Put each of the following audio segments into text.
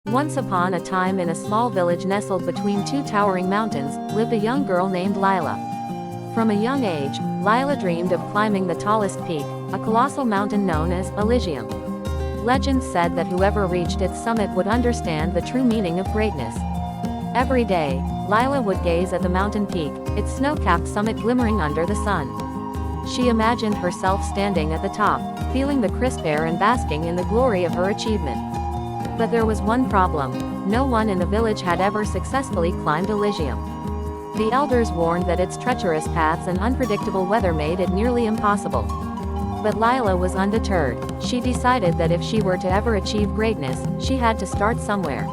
Once upon a time, in a small village nestled between two towering mountains, lived a young girl named Lila. From a young age, Lila dreamed of climbing the tallest peak, a colossal mountain known as Elysium. Legends said that whoever reached its summit would understand the true meaning of greatness. Every day, Lila would gaze at the mountain peak, its snow-capped summit glimmering under the sun. She imagined herself standing at the top, feeling the crisp air and basking in the glory of her achievement. But there was one problem: no one in the village had ever successfully climbed Elysium. The elders warned that its treacherous paths and unpredictable weather made it nearly impossible. But Lila was undeterred. She decided that if she were to ever achieve greatness, she had to start somewhere.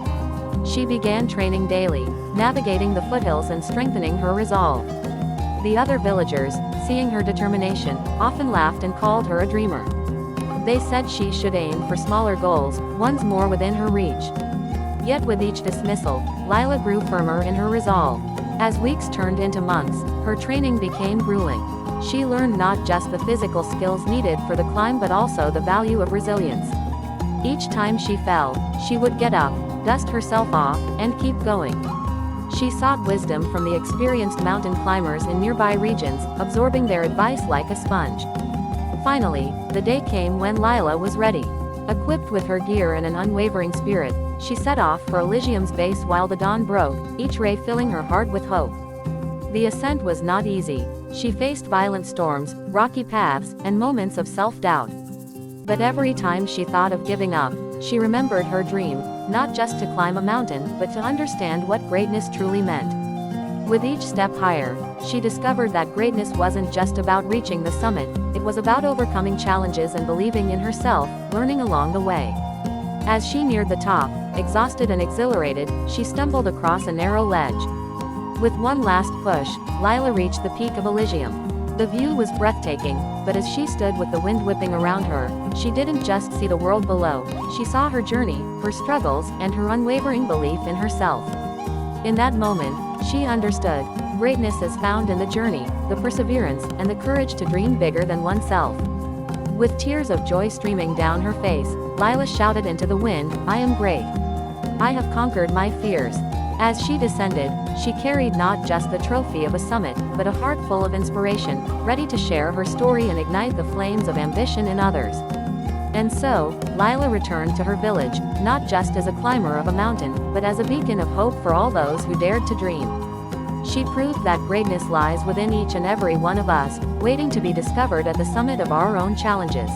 She began training daily, navigating the foothills and strengthening her resolve. The other villagers, seeing her determination, often laughed and called her a dreamer. They said she should aim for smaller goals, ones more within her reach. Yet with each dismissal, Lila grew firmer in her resolve. As weeks turned into months, her training became grueling. She learned not just the physical skills needed for the climb but also the value of resilience. Each time she fell, she would get up, dust herself off, and keep going. She sought wisdom from the experienced mountain climbers in nearby regions, absorbing their advice like a sponge. Finally, the day came when Lila was ready. Equipped with her gear and an unwavering spirit, she set off for Elysium's base while the dawn broke, each ray filling her heart with hope. The ascent was not easy. She faced violent storms, rocky paths, and moments of self-doubt. But every time she thought of giving up, she remembered her dream, not just to climb a mountain, but to understand what greatness truly meant. With each step higher, she discovered that greatness wasn't just about reaching the summit, it was about overcoming challenges and believing in herself, learning along the way. As she neared the top, exhausted and exhilarated, she stumbled across a narrow ledge. With one last push, Lila reached the peak of Elysium. The view was breathtaking, but as she stood with the wind whipping around her, she didn't just see the world below, she saw her journey, her struggles, and her unwavering belief in herself. In that moment, she understood: greatness is found in the journey, the perseverance, and the courage to dream bigger than oneself. With tears of joy streaming down her face, Lila shouted into the wind, "I am great. I have conquered my fears." As she descended, she carried not just the trophy of a summit, but a heart full of inspiration, ready to share her story and ignite the flames of ambition in others. And so, Lila returned to her village, not just as a climber of a mountain, but as a beacon of hope for all those who dared to dream. She proved that greatness lies within each and every one of us, waiting to be discovered at the summit of our own challenges.